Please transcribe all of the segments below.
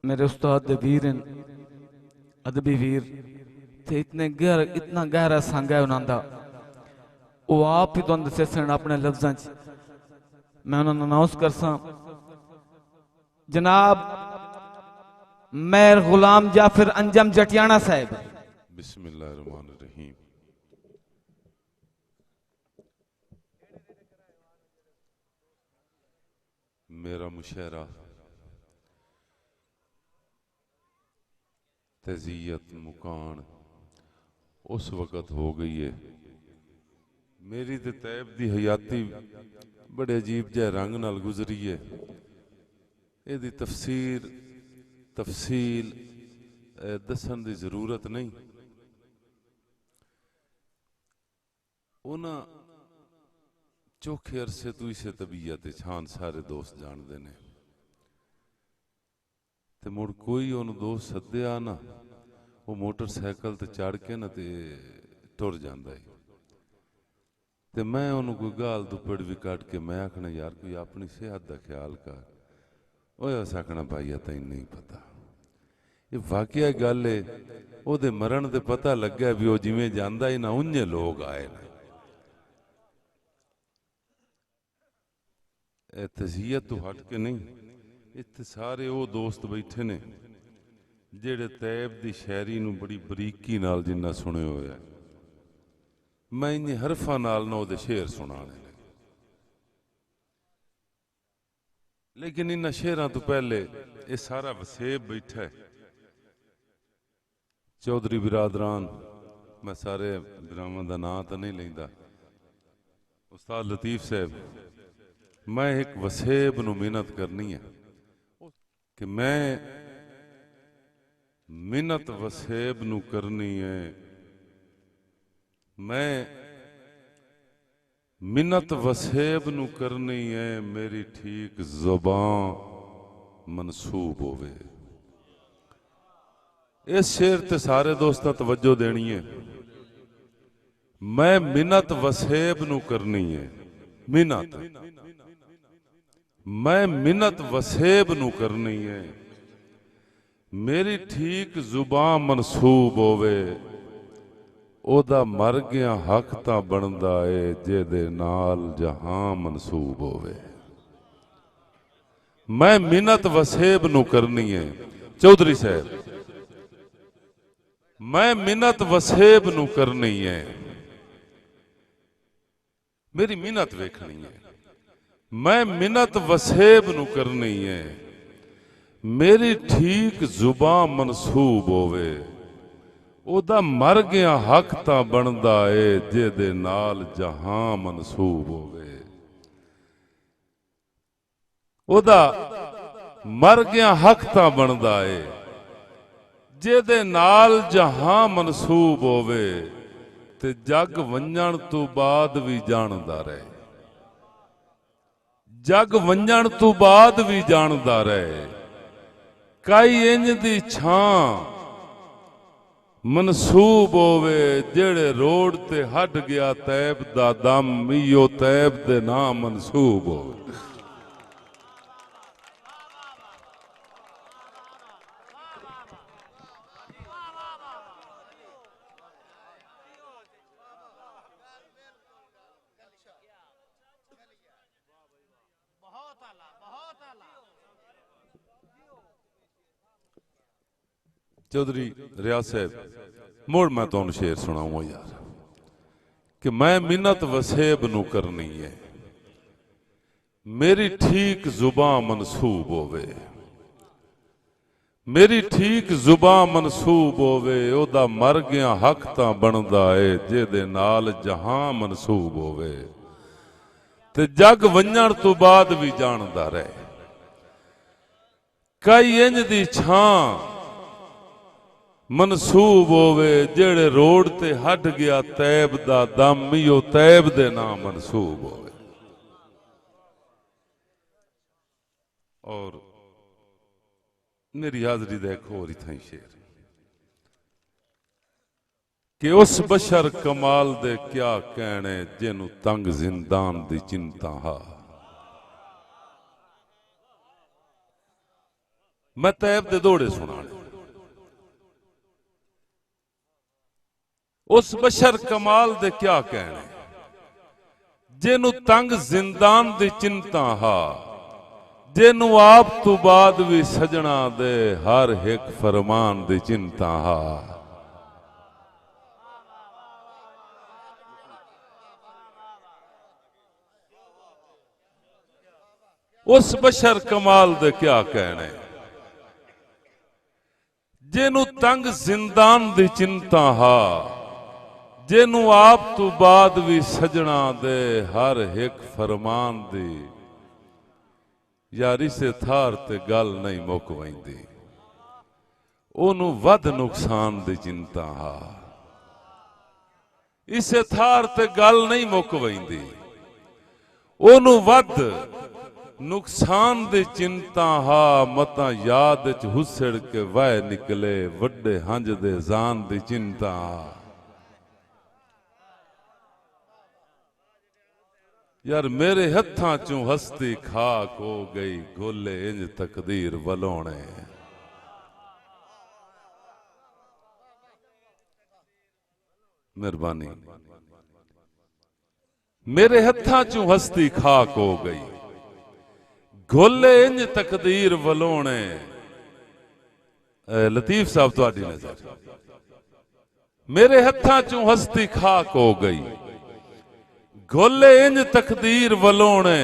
मेरे उस्ताद वीर हैं, अदबी वीर थे, इतना गहरा संग है उन्होंने, वो आप ही तुम दसे अपने लफ्जा च। मैं उन्होंने अनाउंस करसा, जनाब मेहर गुलाम जाफिर अंजम जटियाना साहब। बिस्मिल्लाहिर्रहमानिर्रहीम। मेरा मुशायरा तज़ियत मुकान उस वक़्त हो गई है। मेरी ते तैब दी हयाती बड़े अजीब जह रंग नाल गुजरी है। इहदी तफसील दसन दी जरूरत नहीं। उन्हां चौखे अरसे तो इसे तबीयत छान सारे दोस्त जानते ने, ते मुड़ कोई उन दोस्त सद्या ना, वो मोटरसाइकिल ते चढ़ के ना ते टुर जांदा है। ते मैं उन्होंने कोई गाल दुपड़ भी कट के मैं आखना यार कोई अपनी सेहत का ख्याल कर। उस आखना भाई तैन नहीं पता। ये वाकया गल है, ओदे मरण ते पता लग्या भी वो जिवें जांदा ही ना उन्ने लोग आए ने। तज़ियत तो हट के नहीं, इत्थे सारे वो दोस्त बैठे ने जेड़े तैब दी शायरी नूं बड़ी बरीकी नाल जिन्ना सुने होया। मैं इन हरफां नाल ना उहदे शेर सुनाने ने, लेकिन इन शेरां तो पहले ये सारा वसेब बैठा है। चौधरी बिरादरान, मैं सारे बिरावां दा नां तो नहीं लैंदा। उस्ताद लतीफ साहब, मैं एक वसेब नूं मिन्नत करनी है कि मैं मिन्नत वसेब नूं करनी है। मैं मिन्नत वसेब नूं करनी है, मेरी ठीक ज़ुबान मनसूब होवे। इस शेर ते सारे दोस्तां तवज्जो देनी है। मैं मिन्नत वसेब नूं करनी है, मिन्नत मैं मिन्नत वसेब नूं करनी है, मेरी ठीक ज़ुबान मनसूब होवे। ओदा मर गया हक तां बनदा है, जेदे नाल जहां मनसूब होवे। मैं मिन्नत वसेब नूं करनी है। चौधरी साहब, मैं मिन्नत वसेब नूं करनी है, मेरी मिन्नत वेखनी है। मैं मिन्नत वसेब नूं करनी है, मेरी ठीक ज़ुबान मनसूब होवे। ओदा मर गया हक तां बनदा है, जेदे नाल जहां मनसूब होवे। ओदा मर गया हक तां बनदा है, जेदे नाल जहां मनसूब होवे। ते जग वंजण तो बाद भी जानदा रहे, जग वंजण तो बाद भी जानदा रहे। कई इंज दी छां मनसूब होवे, जेड़े रोड ते हट गया तैब दा दम, इयो तैब दे नाम मनसूब होवे। चौधरी रियाज साहब, मुड़ मैं तुहानू शेर सुनाऊं यार कि मैं मिन्नत वसेब नूं करनी है, मेरी ठीक ज़ुबान मनसूब होवे। मेरी ठीक ज़ुबान मनसूब होवे। ओदा मर गया हक तां बनदा है, जेदे नाल जहां मनसूब होवे। ते जग वंजण तो बाद भी जानदा रहे। कई इंज दी छां मनसूब होवे, जेड़े रोड ते हट गया तैब दा दम, इयो तैब दे नाम मनसूब होवे। और मेरी हाजरी दा एक होर इत्थां शेर कि उस बशर कमाल दे क्या कहने, जिन्नू तंग जिंदान दी चिंता हा। मैं तैब दे दौड़े सुनाने। उस बशर कमाल दे क्या कहने, जेनू तंग जिंदान दी चिंता हा, जेनू आप तू बाद भी सजना दे हर एक फरमान दी चिंता हा। उस बशर कमाल दे क्या कहने, जेनू तंग जिंदान दी चिंता हा, जेनू आप तू बाद भी सजना दे हर एक फरमान दी। यार इसे थार ते गल नहीं मुक वैंदी, ओनू वध नुकसान दी चिंता हा। इसे थार ते गल नहीं मुक वैंदी, ओनू वध नुकसान दी चिंता हा। मता याद च हुसड़ के वह निकले वड्डे हंज दे जान दी चिंता हा। यार मेरे हत्थां चों हस्ती खाक हो गई, गोले इंज तकदीर वलोणे। मेहरबानी। मेरे हत्थां चों हस्ती खाक हो गई, गोले इंज तकदीर वलोणे। लतीफ साहब तुहाडी नजर, मेरे हत्थां चों हस्ती खाक हो गई, गोले इंज तकदीर वलोणे।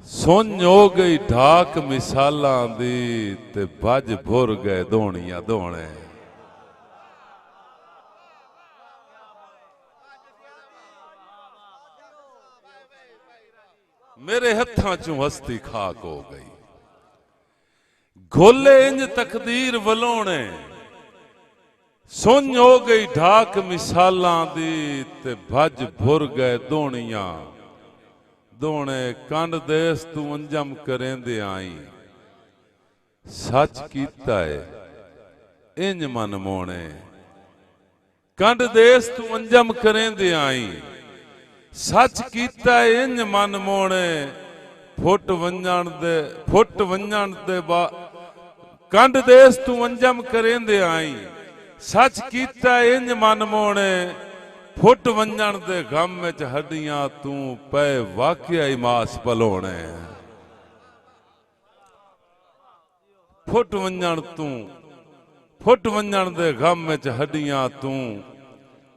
सुन हो गई ढाक मिसालां दी, ते बज भुर गए दोणियां दोणे। मेरे हत्थां चों हस्ती खाक हो गई, गोले इंज तकदीर वलोणे। सुन हो गई ढाक मिसालां दी, ते भज भुर गए दोणियां दोणे। कंड देस तू अंजम करेंदे आई, सच कीता है इंज मन मोणे। कंड देस तू अंजम करेंदे आई, सच कीता है इंज मन मोणे। फुट वंजण दे बा कंड देस तू अंजम करेंदे आई, सच कीता है इंज मन मोणे। फुट वंजण दे गम विच हड्डियां तू पै वाकिया ही मास पलोणे। फुट वंजण दे गम विच हड्डियां तू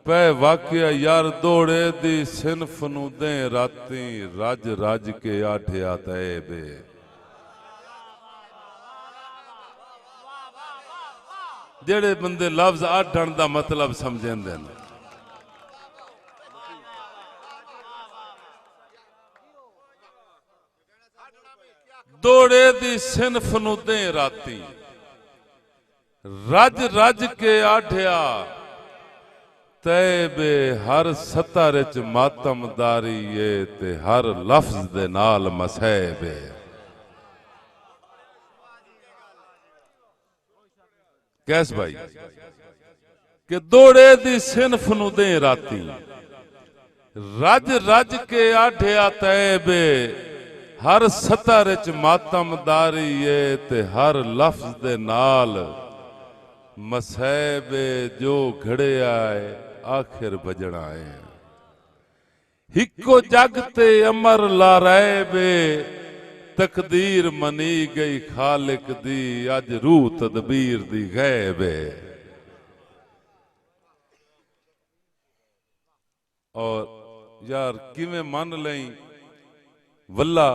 पै वाकिया। यार दौड़े दी सिनफ नू दे राती, रज रज के आठिया तैबे। जेड़े बंदे लफ्ज आठण दा मतलब समझेंदे ने, दौड़े दी सिनफ नू दे राती, रज रज के आठिया तैबे। हर सतर च मातमदारी है, ते हर लफ्ज दे नाल मसैबे। कैस भाई कि दौड़े दी सिनफ नू दे राती, रज रज के आठिया तैबे। हर सतर च मातमदारी है, ते हर लफ्ज दे नाल मसैबे। जो घड़िया है आखिर बजना है, हिको जग ते अमर ला रैबे। तकदीर मनी गई खालिक दी, अज रूह तदबीर दी गैब है। और यार किवें मन लई वल्ला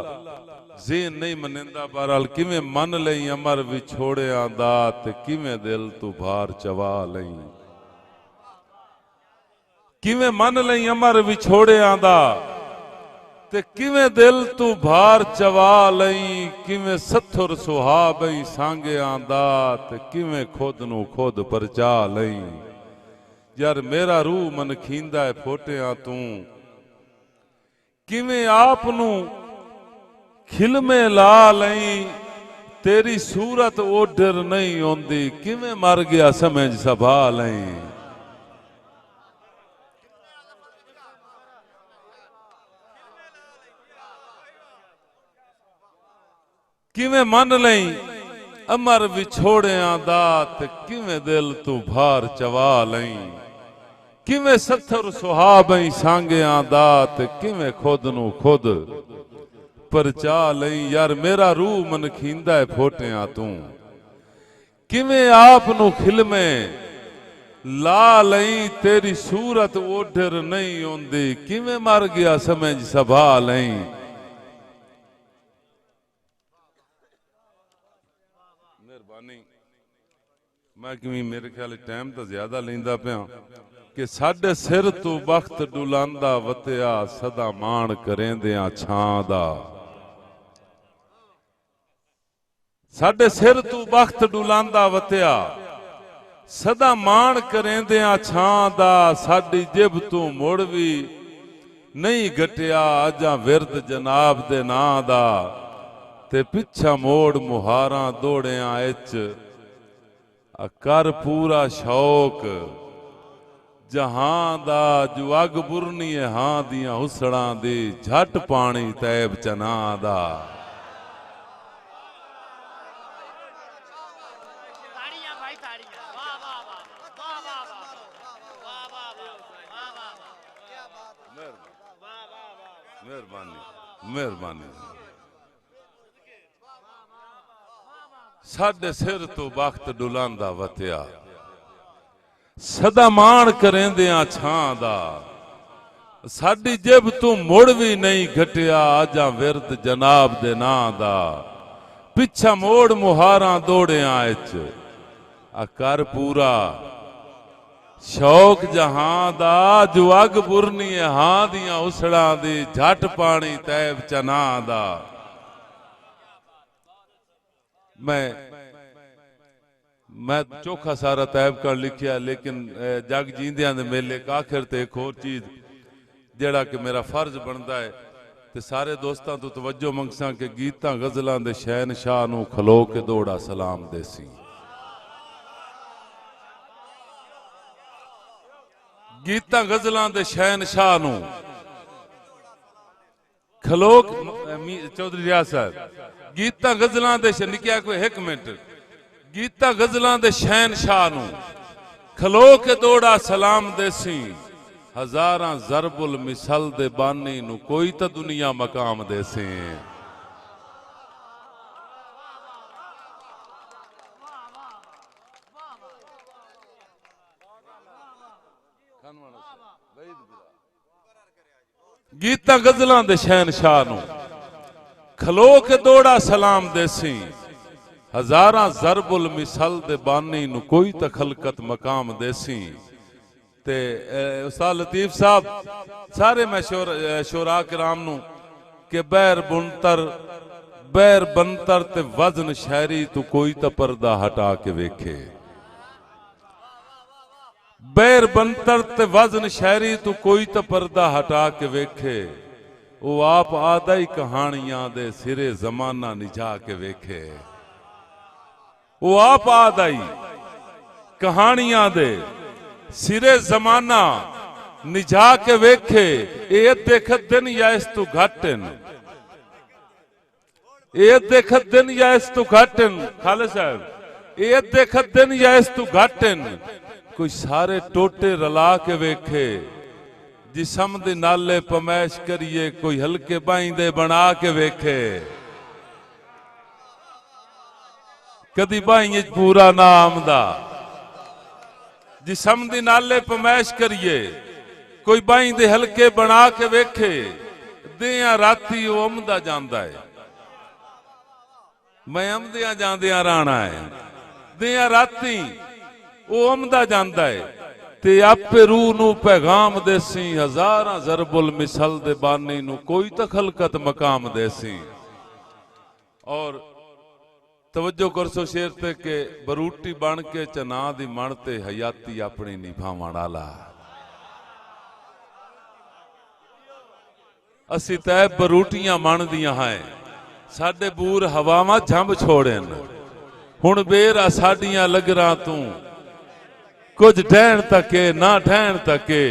ज़ेन नहीं मनेंदा, बहरहाल किवें मन लई अमर विछोड़ियां दा, ते किवें दिल तू भार चवा लई। किवें मन लई अमर विछोड़ियां दा, ते किवें दिल तू भार चवा लई। किवें सथुर सुहा बई सांगियां दा, ते किवें खुद नू खुद परचा लई। यार मेरा रूह मन खींदा है फोटियां तू, किवें आप नू खिलमे ला लई। तेरी सूरत ओडर नहीं आउंदी, किवें मर गया समझ सभा लई। किवें मन लई अमर विछोड़ियां दा ते किवें दिल तू भार चवा लई, किवें सत्थर सुहाबई सांगियां दा ते किवें खुद नू खुद परचा लई। यार मेरा रूह मन खींदा है फोटियां तू, किवें आप नू खिलमे ला लई। तेरी सूरत ओढ़र नहीं ओंदी, किवें मर गया समझ सभा लई। मेहरबानी। मैं कि मेरे ख्याल टाइम तो ज्यादा लेंदा पिया कि साडे सिर तू बख्त डुलांदा वतिया, सदा मान करेंदियां छां दा। साडे सिर तू बख्त डुलांदा वतिया, सदा मान करेंदियां छां दा। साडी जिब तू मुड़ भी नहीं घटिया, अजा विरद जनाब दे नां दा। ते पिछा मोड़ मुहारां दौड़ियां इच, कर पूरा शौक जहां दा। जो अग बुरनी है हां दियां हुसड़ां दी, झट पानी तैब चना दा। मेहरबानी मेहरबानी। साडे सिर तो वक्त डुलांदा वतिया, सदा मान करेंदियां छां दा। साडी जिब तू मुड़ भी नहीं घटिया, आजा विरद जनाब दे नां दा। पिछा मोड़ मुहारां दौड़ियां इच, कर पूरा शौक जहां दा। जो अग बुरनी है हां दियां उसड़ां दी, झट पानी तैब चना दा। मैं चोखा सारा तैब कर लिखिया, लेकिन जग जींदियां दे मेले का आखिर ते एक होर चीज जेड़ा कि मेरा फर्ज बनता है ते सारे दोस्तां तो तवज्जो मंगसां कि गीतां गजलां दे शहनशाह नू खलो के दौड़ा सलाम देसी। गीतां गजलां दे शहनशाह नू खलो। चौधरी रियाज साहब, गीतां गजलां दे निकिया कोई एक मिनट। गीतां गजलां दे शहनशाह नू खलो के दौड़ा सलाम देसी। हजारां जरबुल मिसल दे बानी नू कोई तो दुनिया मकाम देसी। गीतां गजलां दे शहनशाह नू खलो के दौड़ा सलाम देसी। हजारां जरबुल मिसल दे बानी नू कोई तो खलकत मकाम देसी। ते उस्ताद लतीफ साहब सारे मैं शोरा किराम नू के बैर बनतर ते वजन शहरी तू कोई तो पर्दा हटा के वेखे। बैर बनतर ते वजन शहरी तू कोई तो पर्दा हटा के वेखे। वो आप आदा ही कहानियां दे सिरे जमाना निजा के वेखे। वो आप आदाई कहानियां दे सिरे जमाना निजा के वेखे। ये देखत दिन या इस तू घटन, ये देखत दिन या इस तू घटन। खालिद साहब, ये देखत दिन या इस तू घटन। कोई सारे टोटे रला के वेखे। जिसम दे नाले पमैश करिए, कोई हल्के बाइंदे बना के वेखे। कदी बाई पूरा नाम दा जिसम दी नाले पमैश करिए, कोई बाई दे हल्के बना के वेखे। दिया राती वो अमदा जांदा है, मैं अमदियां जांदियां राणा है। दिया राती वो अमदा जांदा है ते आपे रूह नू पैगाम देसी। हजारां जरबुल मिसल दे बानी नू कोई तो खलकत मकाम देसी। और तवज्जो करसो शेर ते के बरूटी बन के चना दी मण ते हयाती अपनी निभावण वाला। असी तै बरूटियां मन दियां हैं, साडे बूर हवावां झंब छोड़न। हुण बेरा साडियां लगरां तू कुछ ढहण तके ना ढहण तके।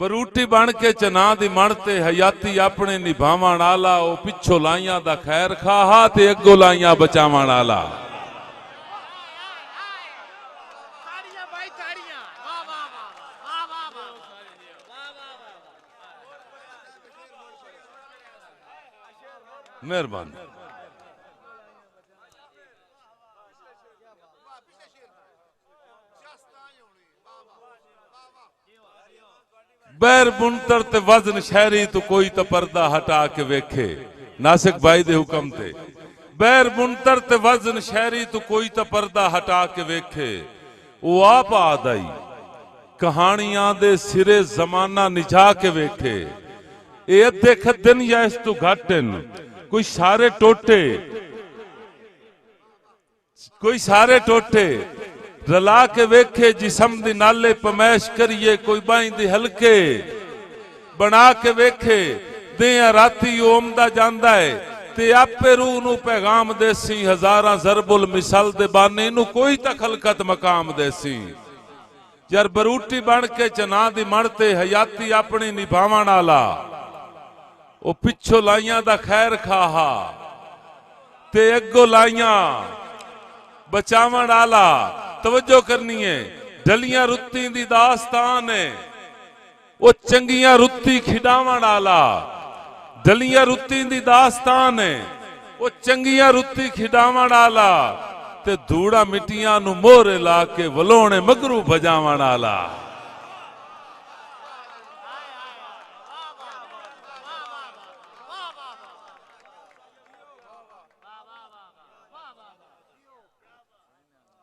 बरूटी बन के चना दी मण ते हयाती अपने निभावण आला ओ पिछो लाइयां दा खैर खाहा ते अगो लाइयां बचावण आला। मेहरबानी। बैर बुनतर ते वजन शहरी तो कोई तो पर्दा हटा के वेखे। नासिक भाई दे हुक्म ते बैर बुनतर ते वजन शहरी तो कोई तो पर्दा हटा के वेखे। वो आप आदाई कहानियां दे सिरे जमाना निझा के वेखे। ए अद्धे खद्दन या इस तू घटन कोई सारे टोटे रला के वेखे जिसम दी नाले पमैश करिए कोई बाई दी हल्के बना के वेखे दिया राती ओमदा जांदा है ते आपे रूह नू पैगाम देसी हजारां जरबुल मिसल दे बाने नू कोई तखलकत मकाम देसी। यार बरूटी बन के चना दी मण ते हयाती अपनी निभावण आला ओ पिछो लाइयां दा खैर खाहा ते अगो लाइयां बचावण आला। तवज्जो करनी है ढलियां रुत्ती दी दास्तान है वो चंगियां रुत्ती खिडावण आला। ढलियां रुत्ती दी दास्तान है वो चंगियां रुत्ती खिडावण आला ते धूड़ा मिट्टियां नू मोहरे ला के वलोणे मगरू भजावण आला।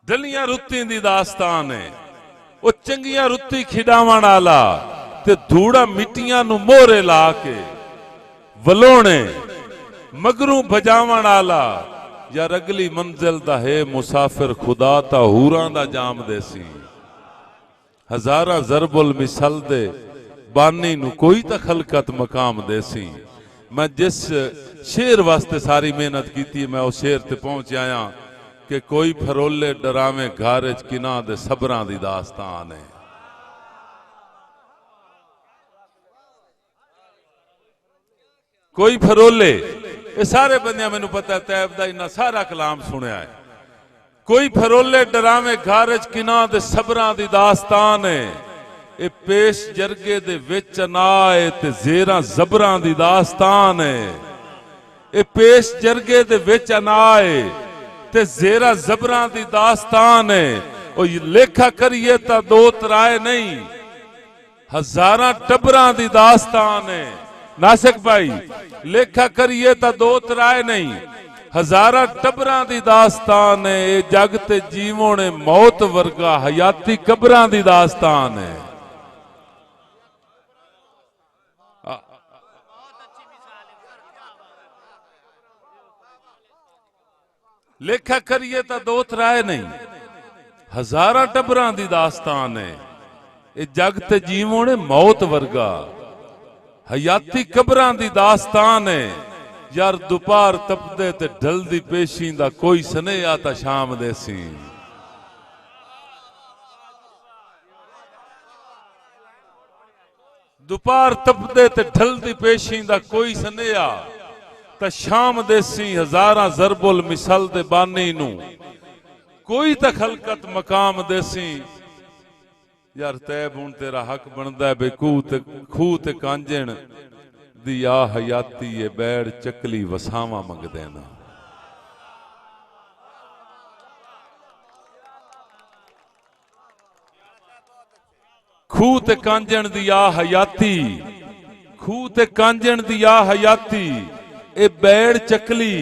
ढलियां रुत्ती दी दास्तान है वो चंगियां रुत्ती खिडावण आला ते धूड़ा मिट्टियां नू मोहरे ला के वलोणे मगरू भजावण आला। यार अगली मंजिल दा है मुसाफिर खुदा ता हूरां दा जाम देसी। हजारां जरबुल मिसल दे बानी नू कोई ता खलकत मकाम देसी। मैं जिस शेर वास्ते सारी मेहनत की मैं उस शेर ते पहुंच आया कि कोई फरोले डरावे घारज किना दे सबरां दी दास्तान है। कोई फरोले ये सारे बंदियां मैनू पता है तैब दा इन्ना सारा कलाम सुनिया है। कोई फरोले डरावे घारज किना दे सबरां दी दास्तान है। ये पेश जरगे दे विच नाए ते जेरां जबरां दी दास्तान है। ये पेश जरगे दे विच नाए ते जेरा जबरां दी दास्तान है। ओ लेखा करिए ता दो तराए नहीं हजारां टबरां दी दास्तान है। नासिक भाई लेखा करिए ता दो तराए नहीं हजारां टबरां दी दास्तान है। ए जग ते जीवों मौत वर्गा हयाती कबरां दी दास्तान है। लेखा करिए ता दो तराए नहीं हजारां टबरां दी दास्तान है। ए जग ते जीवों मौत वर्गा हयाती कबरां दी दास्तान है। यार दोपहर तपदे ते ढलदी पेशी दा कोई सनेहा ता शाम देसी। दोपहर तपदे ते ढलदी पेशी दा कोई सनेहा ता शाम देसी। हजारां जरबुल मिसल दे बानी नू कोई ता खलकत मकाम देसी। यार तैब हुण तेरा हक बनदा है बे खूह ते कांजण दी आ हयाती ए बैड़ चकली वसावा मंगदे ना। खूह ते कांजण दी आ हयाती खूह ते कांजण दी आ हयाती ए बैड़ चकली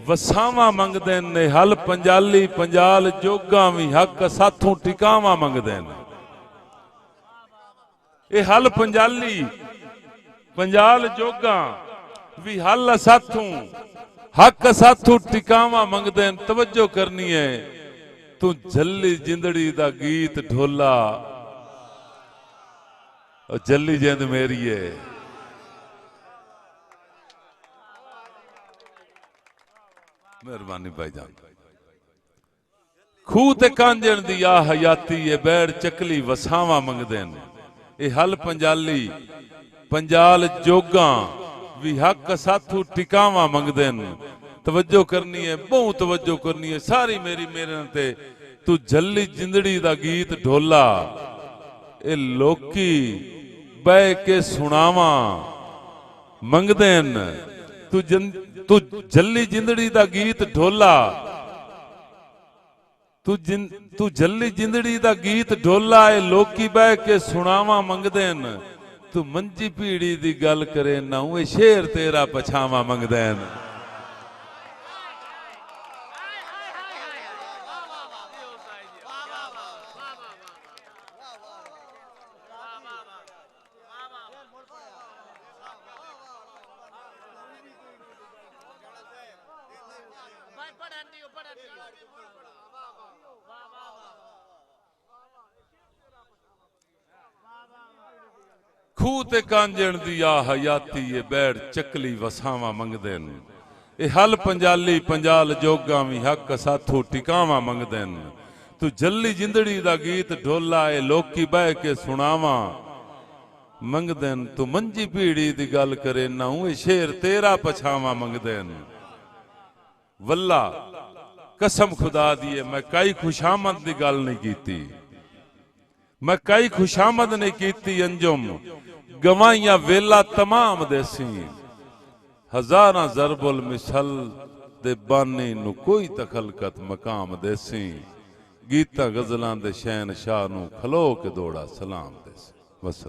वसावा मंगदे ने। हल पंजाली पंजाल जोगा भी हक साथों टिकावा मंगदे ने। ए हल पंजाली पंजाल जोगा भी हल साथों हक साथों टिकावा मंगदे। तवज्जो करनी है तू जल्ली जिंदड़ी दा गीत ढोला और जल्ली जिंद मेरी है। मेहरबानी भाईजान। खूह ते कांजण दी आ हयाती ए बैड़ चकली वसावा मंगदे ने। ਇਹ ਹਲ ਪੰਜਾਲੀ पंजाल जोगा भी हक साथू टिकावा मंगदे न। तवज्जो करनी है, बहुत तवज्जो करनी है सारी मेरी मेरे ते। तू झल्ली जिंदड़ी दा गीत ढोला ए लोकी बह के सुनावा मंगदे न। तू झल्ली जिंदड़ी दा गीत ढोला, तू झल्ली जिंदड़ी दा गीत ढोला ए लोकी बह के सुनावा मंगदे न। तू मंजी पीड़ी दी गल करे ना वो शेर तेरा पछावा मंगदे न। खूह ते कांजण दी आ हयाती ए बैठ चकली वसावा मंगदे न। ए हल पंजाली पंजाल जोगा भी हक साथू टिकावा मंगदे न। तू जल्ली जिंदड़ी दा गीत ढोला ए लोकी बह के सुनावा मंगदे न। तू मंजी पीड़ी दी गल करे ना ए शेर तेरा पछावा मंगदे न। वल्ला कसम खुदा दी मैं कई खुशामद दी गल नहीं कीती, मैं कई खुशामद नहीं कीती अंजुम गवाइया वेला तमाम देसी। हजारा जरबुल मिसल दे बानी नु कोई तखलकत मकाम देसी। गीता गजलां दे शहनशाह नु खलो के दौड़ा सलाम देसी।